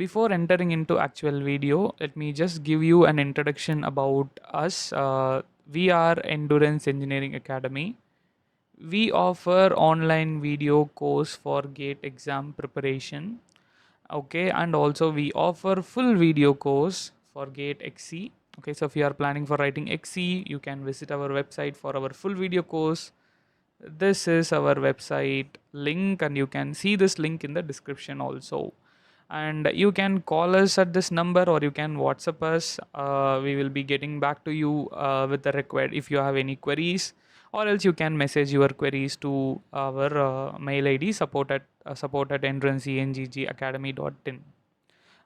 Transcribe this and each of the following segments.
Before entering into actual video, let me just give you an introduction about us. We are Endurance Engineering Academy. We offer online video course for GATE exam preparation. Okay, and also we offer full video course for GATE XC. Okay, so if you are planning for writing XC, you can visit our website for our full video course. This is our website link, and you can see this link in the description also. And you can call us at this number, or you can WhatsApp us. We will be getting back to you with the required if you have any queries, or else you can message your queries to our mail ID support at endurancengacademy.in.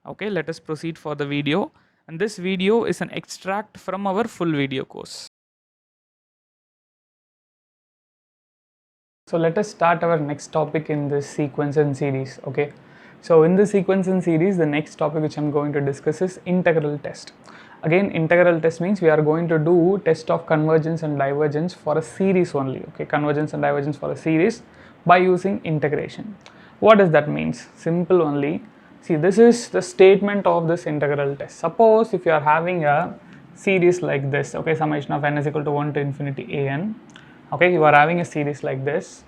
Okay, let us proceed for the video. And this video is an extract from our full video course. So let us start our next topic in this sequence and series. Okay, so in this sequence and series, the next topic which I'm going to discuss is integral test. Again, integral test means we are going to do test of convergence and divergence for a series only. Okay, convergence and divergence for a series by using integration. What does that means? Simple only. See, this is the statement of this integral test. Suppose if you are having a series like this, okay, summation of n is equal to 1 to infinity an. Okay, you are having a series like this.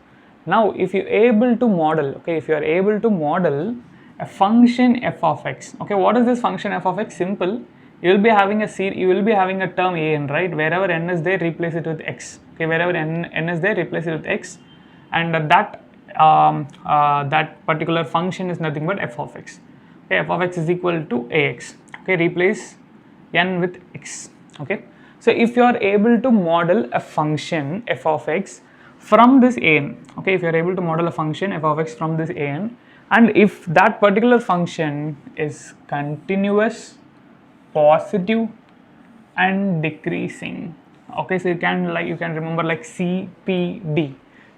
Now if you able to model, okay, if you are able to model a function f of x, okay, what is this function f of x? Simple, you will be having a term an, right? Wherever n is there, replace it with x. Okay, wherever n is there, replace it with x, and that particular function is nothing but f of x. Okay, f of x is equal to ax. Okay, replace n with x. Okay, so if you are able to model a function f of x from this an, okay, if you are able to model a function f of x from this an, and if that particular function is continuous, positive and decreasing, okay, so you can remember like CPD,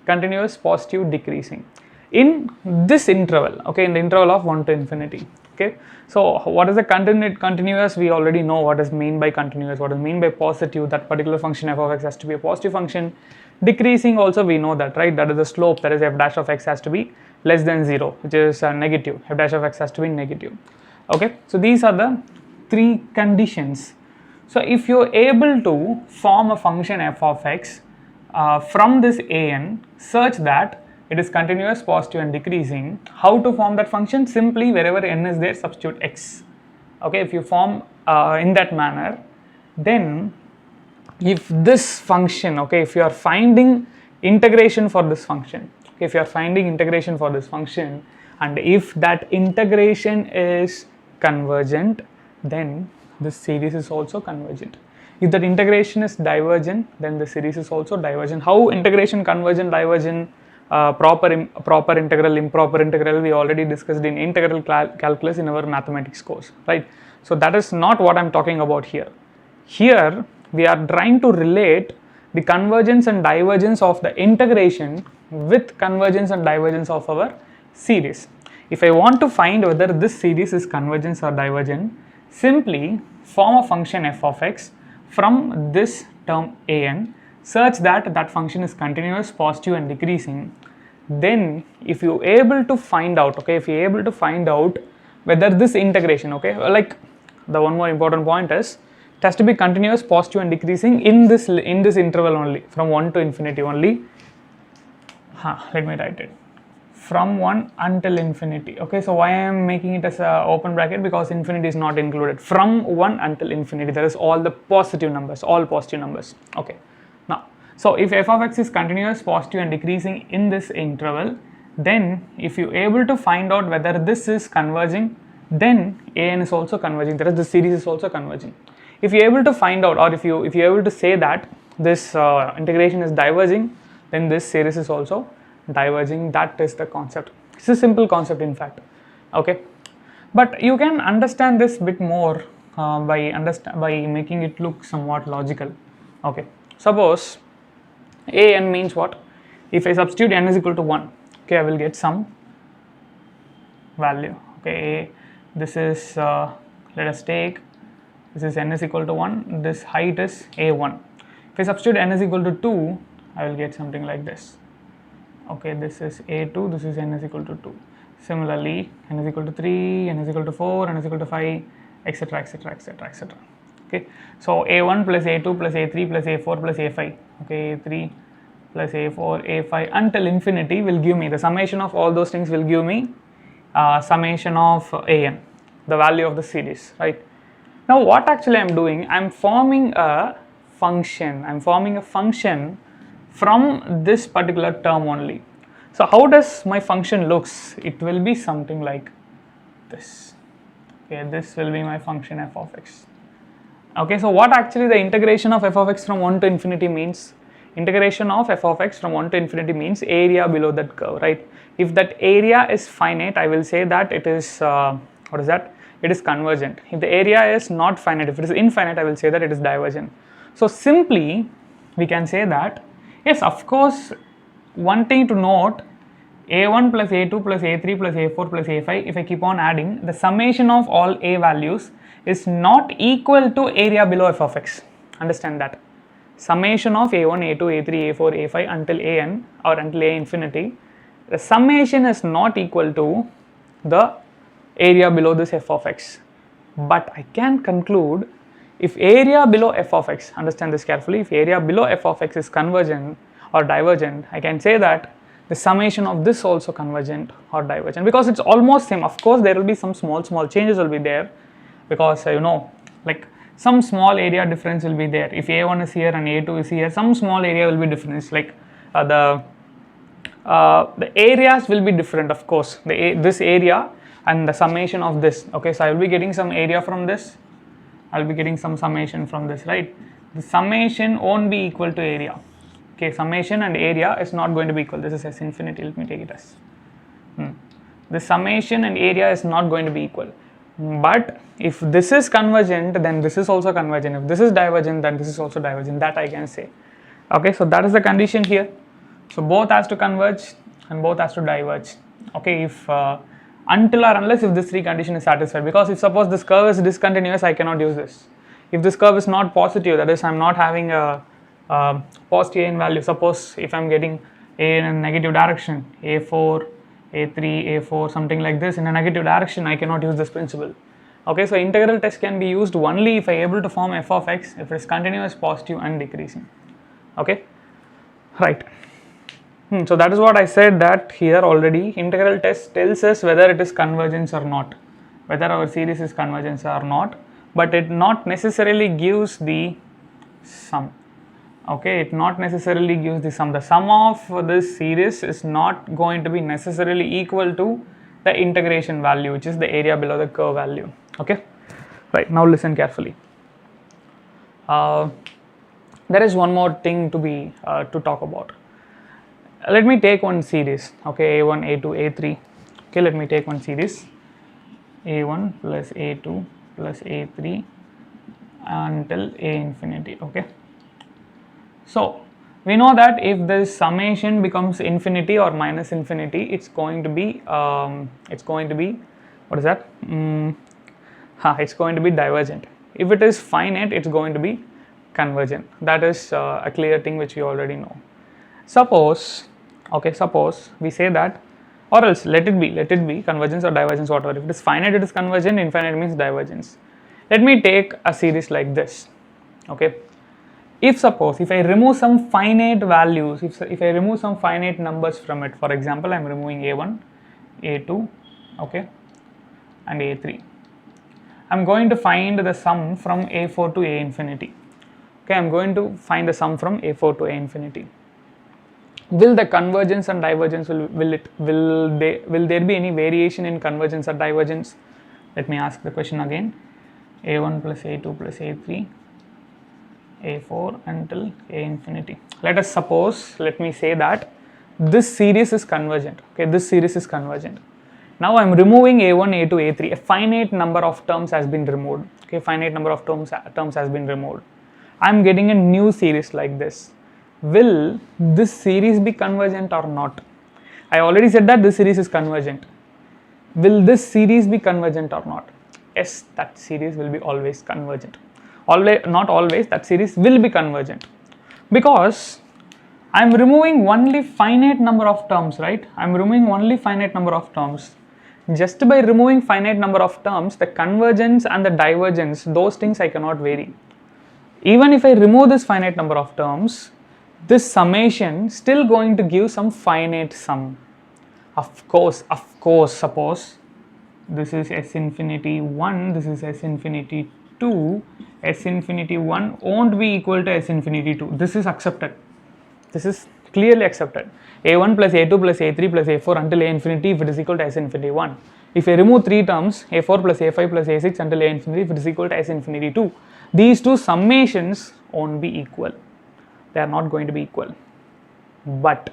continuous, positive, decreasing, in this interval, okay, in the interval of 1 to infinity. Okay, so what is the continuous? We already know what is mean by continuous. What is mean by positive? That particular function f of x has to be a positive function. Decreasing also we know that, right? That is the slope, that is f dash of x has to be less than 0, which is negative. F dash of x has to be negative. Okay, so these are the three conditions. So if you are able to form a function f of x from this an such that it is continuous, positive and decreasing, how to form that function? Simply wherever n is there, substitute x. Okay, if you form in that manner, then if this function, okay, if you are finding integration for this function, okay, if you are finding integration for this function, and if that integration is convergent, then this series is also convergent. If that integration is divergent, then the series is also divergent. How integration, convergent, divergent, proper integral, improper integral, we already discussed in integral calculus in our mathematics course, right? So that is not what I'm talking about here. Here we are trying to relate the convergence and divergence of the integration with convergence and divergence of our series. If I want to find whether this series is convergent or divergent, simply form a function f of x from this term an such that that function is continuous, positive and decreasing. Then if you able to find out, okay, if you able to find out whether this integration, okay, like the one more important point is it has to be continuous, positive and decreasing in this interval only, from 1 to infinity only. Let me write it, from 1 until infinity. Okay, so why I am making it as a open bracket? Because infinity is not included. From 1 until infinity, there is all the positive numbers, all positive numbers. Okay, now so if f of x is continuous, positive and decreasing in this interval, then if you able to find out whether this is converging, then an is also converging, that is the series is also converging. If you able to find out, or if you able to say that this integration is diverging, then this series is also diverging. That is the concept. It's a simple concept in fact. Okay, but you can understand this bit more by making it look somewhat logical. Okay, suppose an means what? If I substitute n is equal to 1, okay, I will get some value. Okay, this is let us take, this is n is equal to 1, this height is a1. If I substitute n is equal to 2, I will get something like this. Okay, this is a2, this is n is equal to 2. Similarly, n is equal to 3, n is equal to 4, n is equal to 5, etc., etc., etc., etc. Okay, so a1 plus a2 plus a3 plus a4 plus a5, okay, a3 plus a4 a5 until infinity will give me the summation of all those things, will give me summation of an, the value of the series, right? Now what actually I'm doing, I'm forming a function, from this particular term only. So how does my function looks? It will be something like this. Okay, this will be my function f of x. Okay, so what actually the integration of f of x from 1 to infinity means? Integration of f of x from 1 to infinity means area below that curve, right? If that area is finite, I will say that it is, what is that? It is convergent. If the area is not finite, if it is infinite, I will say that it is divergent. So simply, we can say that, yes, of course, one thing to note, a1 plus a2 plus a3 plus a4 plus a5, if I keep on adding, the summation of all a values is not equal to area below f of x. Understand that. Summation of a1, a2, a3, a4, a5 until an or until a infinity, the summation is not equal to the area below this f of x. But I can conclude, if area below f of x, understand this carefully, if area below f of x is convergent or divergent, I can say that the summation of this also convergent or divergent, because it's almost same. Of course there will be some small changes will be there, because like some small area difference will be there. If a1 is here and a2 is here, some small area will be different, like the areas will be different, of course, this area and the summation of this. Okay, so I will be getting some area from this, I will be getting some summation from this, right? The summation won't be equal to area. Okay, summation and area is not going to be equal. This is s infinity, let me take it as the summation and area is not going to be equal. But if this is convergent, then this is also convergent. If this is divergent, then this is also divergent. That I can say. Okay, so that is the condition here. So both has to converge and both has to diverge. Okay, if until or unless if this three condition is satisfied, because if suppose this curve is discontinuous, I cannot use this. If this curve is not positive, that is, I am not having a positive a in value. Suppose if I am getting a in a negative direction, a4, a3, a4, something like this in a negative direction, I cannot use this principle. Okay, so integral test can be used only if I am able to form f of x if it is continuous, positive and decreasing. Okay, right. So that is what I said, that here already integral test tells us whether it is convergence or not, whether our series is convergence or not, but it not necessarily gives the sum. Okay, it not necessarily gives the sum. The sum of this series is not going to be necessarily equal to the integration value, which is the area below the curve value. Okay, right. Now listen carefully. There is one more thing to talk about. Let me take one series. Okay, a1, a2, a3. Okay, let me take one series. a1 plus a2 plus a3 until a infinity. Okay. So we know that if this summation becomes infinity or minus infinity, it's going to be what is that? It's going to be divergent. If it is finite, it's going to be convergent. That is a clear thing which we already know. Suppose we say that, or else let it be convergence or divergence, whatever. If it is finite, it is convergent. Infinite means divergence. Let me take a series like this. Okay. If I remove some finite values, if I remove some finite numbers from it, for example, I am removing a1, a2, okay, and a3. I am going to find the sum from a4 to a infinity. Okay, I am going to find the sum from a4 to a infinity. Will the convergence and divergence will there be any variation in convergence or divergence? Let me ask the question again. a1 plus a2 plus a3, a4 until a infinity. Let me say that this series is convergent. Okay, this series is convergent. Now I am removing a1, a2, a3. A finite number of terms has been removed. Okay, finite number of terms has been removed. I am getting a new series like this. Will this series be convergent or not? I already said that this series is convergent. Will this series be convergent or not? Yes, that series will be always convergent. Not always, that series will be convergent, because I am removing only finite number of terms, right? I am removing only finite number of terms. just by removing finite number of terms, the convergence and the divergence, those things I cannot vary. Even if I remove this finite number of terms, this summation still going to give some finite sum. Of course, suppose this is S infinity 1, this is S infinity 2, S infinity 1 won't be equal to S infinity 2. This is accepted. This is clearly accepted. A1 plus A2 plus A3 plus A4 until A infinity if it is equal to S infinity 1. If I remove 3 terms, A4 plus A5 plus A6 until A infinity if it is equal to S infinity 2. These two summations won't be equal. They are not going to be equal. But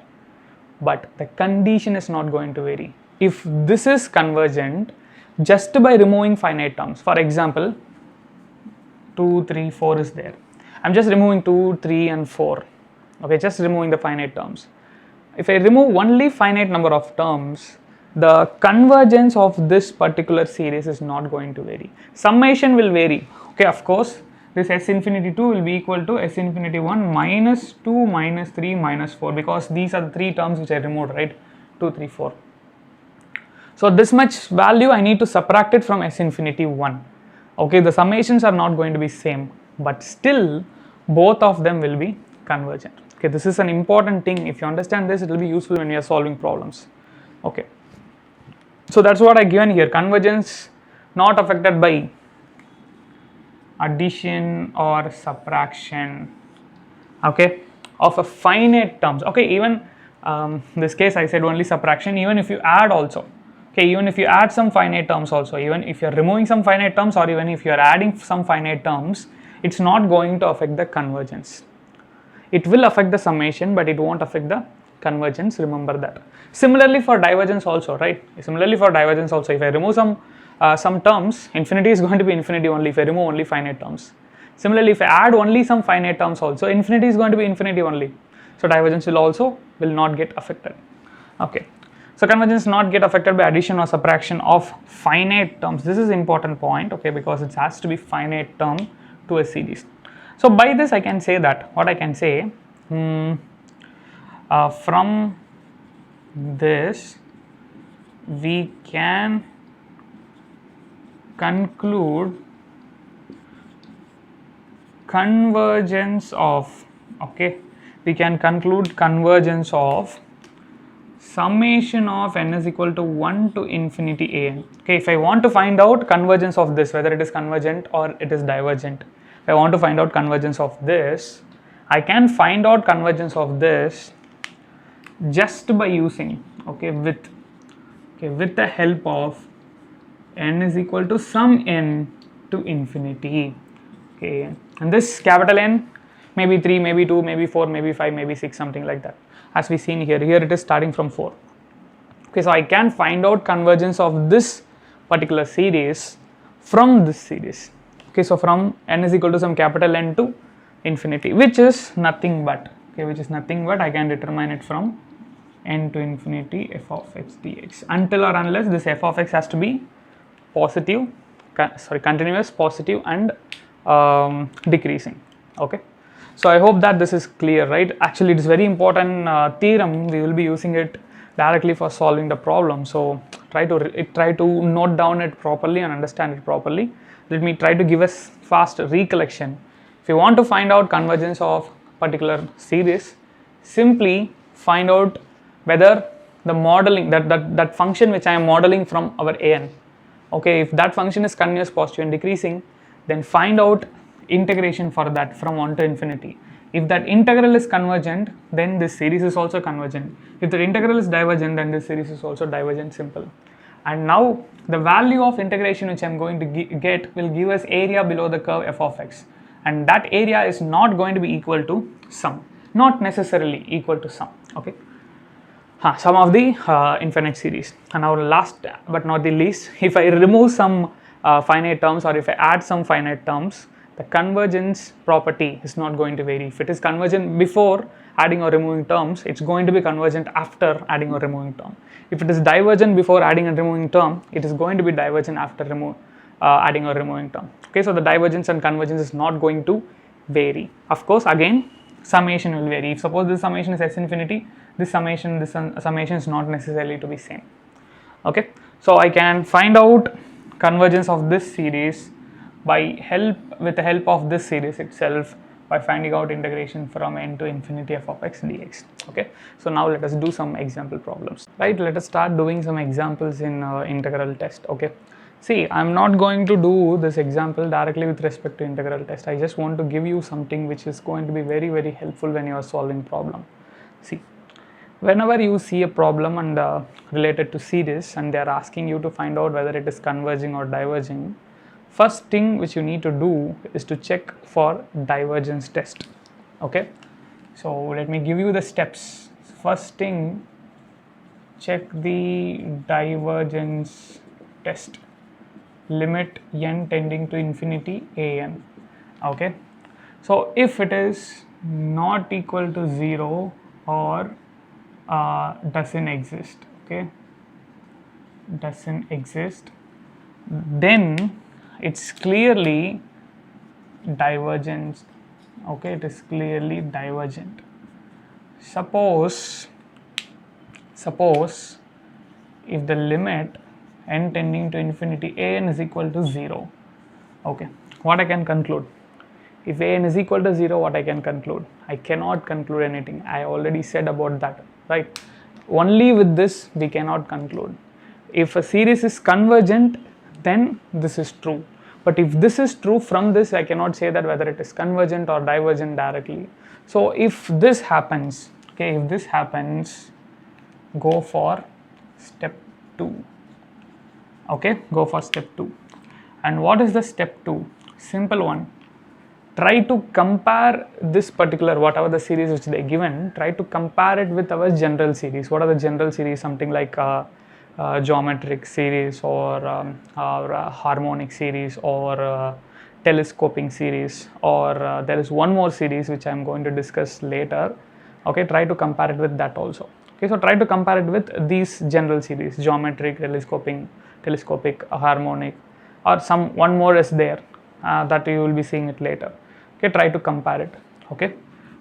the condition is not going to vary. If this is convergent just by removing finite terms, for example, 2, 3, 4 is there. I'm just removing 2, 3 and 4. Okay, just removing the finite terms. If I remove only finite number of terms, the convergence of this particular series is not going to vary. Summation will vary. Okay, of course, this S infinity 2 will be equal to S infinity 1 minus 2 minus 3 minus 4 because these are the 3 terms which I removed, right? 2, 3, 4. So this much value I need to subtract it from S infinity 1. Okay, the summations are not going to be same, but still both of them will be convergent. Okay, this is an important thing. If you understand this, it will be useful when you are solving problems. Okay, so that's what I given here. Convergence not affected by addition or subtraction, okay, of a finite terms. Okay, even this case I said only subtraction. Even if you add also, okay, even if you add some finite terms also, even if you are removing some finite terms or even if you are adding some finite terms, it's not going to affect the convergence. It will affect the summation, but it won't affect the convergence. Remember that. Similarly for divergence also, right? Similarly for divergence also, if I remove some terms, infinity is going to be infinity only if I remove only finite terms. Similarly, if I add only some finite terms also, infinity is going to be infinity only. So divergence will not get affected. Okay. So convergence not get affected by addition or subtraction of finite terms. This is important point, okay, because it has to be finite term to a series. So by this I can say that, what I can say, from this we can conclude convergence of, okay, we can conclude convergence of summation of n is equal to 1 to infinity an. Okay, if I want to find out convergence of this, whether it is convergent or it is divergent, if I want to find out convergence of this, I can find out convergence of this just by using, okay, with the help of n is equal to sum n to infinity. Okay, and this capital N, maybe 3, maybe 2, maybe 4, maybe 5, maybe 6, something like that. As we seen here it is starting from 4. Okay, so I can find out convergence of this particular series from this series. Okay, so from n is equal to some capital N to infinity, which is nothing but, okay, I can determine it from n to infinity f of x dx, until or unless this f of x has to be positive, continuous, positive and decreasing. Okay, so I hope that this is clear, right? Actually it is very important theorem. We will be using it directly for solving the problem, so try to note down it properly and understand it properly. Let me try to give a fast recollection. If you want to find out convergence of particular series, simply find out whether the modeling, that function which I am modeling from our an, okay, if that function is continuous, positive and decreasing, then find out integration for that from 1 to infinity. If that integral is convergent, then this series is also convergent. If the integral is divergent, then this series is also divergent, simple. And now the value of integration which I am going to get will give us area below the curve f of x, and that area is not going to be equal to sum, not necessarily equal to sum. Okay, sum of the infinite series. And now last but not the least, if I remove some finite terms or if I add some finite terms, the convergence property is not going to vary. If it is convergent before adding or removing terms, it's going to be convergent after adding or removing term. If it is divergent before adding and removing term, it is going to be divergent after adding or removing term. Okay, so the divergence and convergence is not going to vary. Of course, again, summation will vary. If suppose this summation is s infinity, this summation is not necessarily to be same. Okay, So I can find out convergence of this series with the help of this series itself, by finding out integration from n to infinity f of x dx. Okay, so now let us do some example problems. Right, let us start doing some examples in integral test. Okay, see, I'm not going to do this example directly with respect to integral test. I just want to give you something which is going to be very, very helpful when you are solving problem. See, whenever you see a problem and related to series and they are asking you to find out whether it is converging or diverging, first thing which you need to do is to check for divergence test. Okay, so let me give you the steps. First thing, check the divergence test, limit n tending to infinity an. Okay, so if it is not equal to 0 or doesn't exist, okay, doesn't exist, then it's clearly divergent. Okay, it is clearly divergent. Suppose if the limit n tending to infinity an is equal to 0, okay, what I can conclude? If an is equal to 0, what I can conclude? I cannot conclude anything. I already said about that, right? Only with this we cannot conclude. If a series is convergent, then this is true. But if this is true, from this I cannot say that whether it is convergent or divergent directly. So if this happens, okay, if this happens, go for step 2. Okay, go for step 2. And what is the step 2? Simple one. Try to compare this particular, whatever the series which they given, try to compare it with our general series. What are the general series? Something like geometric series, or harmonic series, or telescoping series, or there is one more series which I am going to discuss later. Okay, try to compare it with that also. Okay, so try to compare it with these general series, geometric, telescopic, harmonic, or one more is there that you will be seeing it later. Okay, try to compare it. Okay,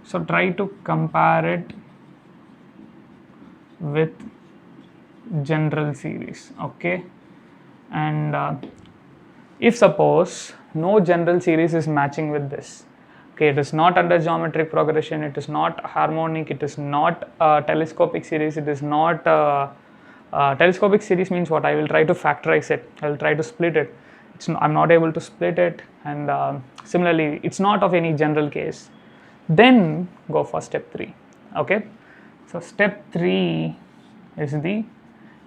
so try to compare it with general series. Okay, and if suppose no general series is matching with this, okay, it is not under geometric progression, it is not harmonic, it is not telescopic series, it is not telescopic series means what? I will try to factorize it, I will try to split it. I'm not able to split it, and similarly it's not of any general case, then go for step 3. Okay, so step 3 is the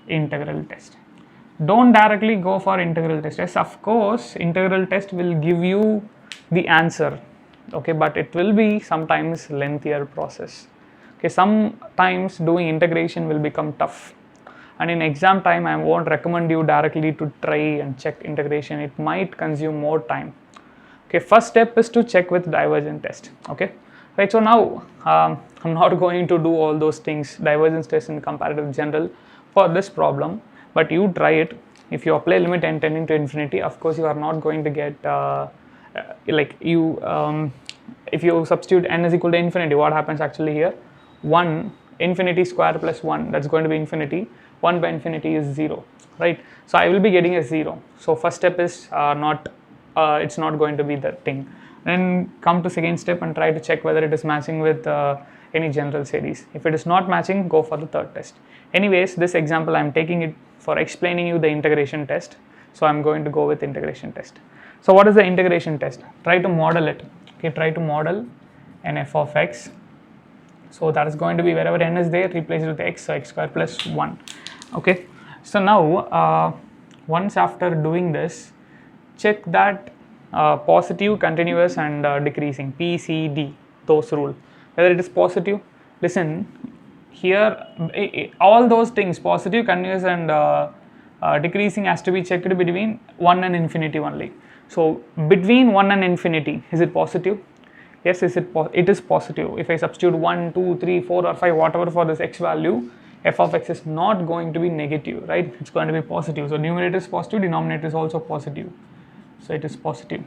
integral test. Don't directly go for integral test. Yes, of course integral test will give you the answer, okay, but it will be sometimes lengthier process. Okay, sometimes doing integration will become tough, and in exam time I won't recommend you directly to try and check integration. It might consume more time. Okay, first step is to check with divergence test. Okay, right, so now I'm not going to do all those things, divergence test in comparative general, for this problem, but you try it. If you apply limit n tending to infinity, of course you are not going to get if you substitute n is equal to infinity, what happens actually here? 1 infinity square plus 1, that's going to be infinity. 1 by infinity is 0, right? So I will be getting a 0. So first step is it's not going to be the thing. Then come to second step and try to check whether it is matching with any general series. If it is not matching, go for the third test. Anyways, this example I am taking it for explaining you the integration test, so I am going to go with integration test. So what is the integration test? Try to model it. Okay, try to model an f of x. So that is going to be wherever n is there, replace it with x, so x square plus 1. Okay, so now once after doing this, check that positive, continuous, and decreasing, P, C, D, those rule, whether it is positive. Listen here, all those things, positive, continuous, and decreasing, has to be checked between 1 and infinity only. So between 1 and infinity, is it positive? Yes, it is positive. If I substitute 1, 2, 3, 4 or 5, whatever for this x value, f of x is not going to be negative, right? It's going to be positive. So numerator is positive, denominator is also positive. So it is positive.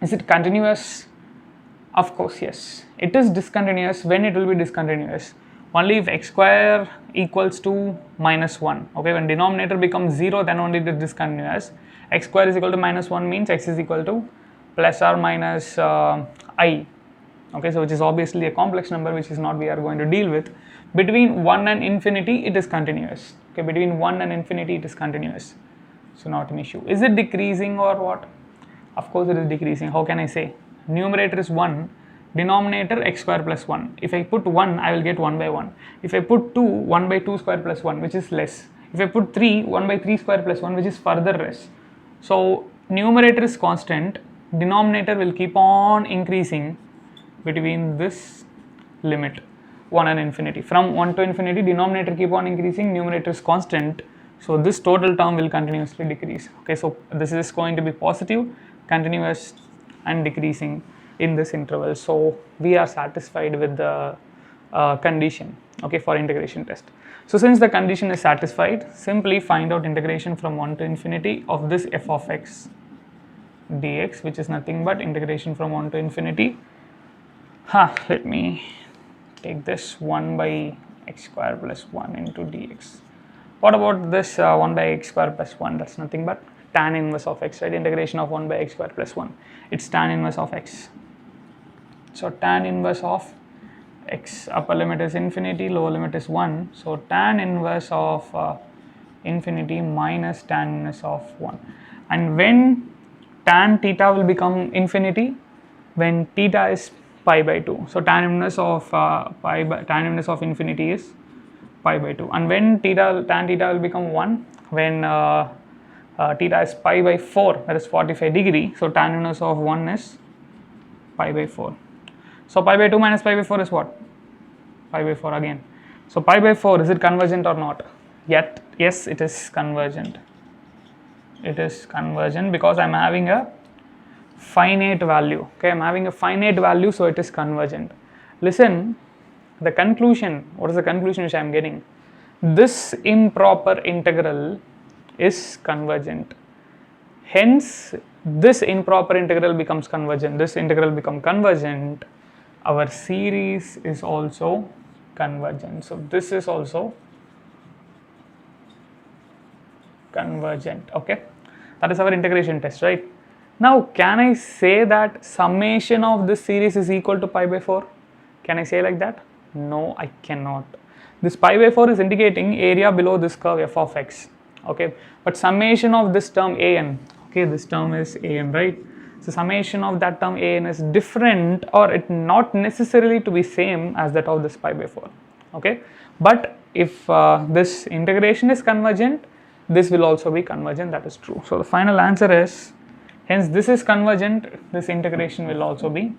Is it continuous? Of course, yes. It is discontinuous. When it will be discontinuous? only if x square equals to minus 1. Okay, when denominator becomes 0, then only it is discontinuous. X square is equal to minus 1 means x is equal to plus or minus I. Okay, so which is obviously a complex number, which is not we are going to deal with. Between 1 and infinity it is continuous. Okay, between 1 and infinity it is continuous, so not an issue. Is it decreasing or what? Of course it is decreasing. How can I say? Numerator is 1, denominator x square plus 1. If I put 1, I will get 1 by 1. If I put 2, 1 by 2 square plus 1, which is less. If I put 3, 1 by 3 square plus 1, which is further less. So numerator is constant, denominator will keep on increasing between this limit 1 and infinity. From 1 to infinity, denominator keep on increasing, numerator is constant, so this total term will continuously decrease. Okay, so this is going to be positive, continuous and decreasing in this interval. So we are satisfied with the condition, okay, for integration test. So since the condition is satisfied, simply find out integration from 1 to infinity of this f of x dx, which is nothing but integration from 1 to infinity. Let me take this 1 by x square plus 1 into dx. What about this 1 by x square plus 1? That's nothing but tan inverse of x, right? Integration of 1 by x square plus 1. It's tan inverse of x. So tan inverse of x, upper limit is infinity, lower limit is 1. So tan inverse of infinity minus tan inverse of 1. And when tan theta will become infinity? When theta is pi by 2. So tan inverse of tan inverse of infinity is pi by 2. And when tan theta will become 1? When theta is pi by 4, that is 45 degree. So tan inverse of 1 is pi by 4. So pi by 2 minus pi by 4 is what? Pi by 4 again. So pi by 4, is it convergent or not? Yet, yes, it is convergent. It is convergent because I am having a finite value. Okay, I am having a finite value, so it is convergent. Listen, the conclusion, what is the conclusion which I am getting? This improper integral is convergent. Hence, this improper integral becomes convergent. This integral becomes convergent. Our series is also convergent. So this is also convergent. Okay, that is our integration test, right? Now, can I say that summation of this series is equal to pi by 4? Can I say like that? No, I cannot. This pi by 4 is indicating area below this curve f of x. Okay, but summation of this term an, okay, this term is an, right? So summation of that term an is different, or it not necessarily to be same as that of this pi by 4. Okay, but if this integration is convergent, this will also be convergent. That is true. So the final answer is, hence this is convergent, this integration will also be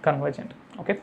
convergent. Okay.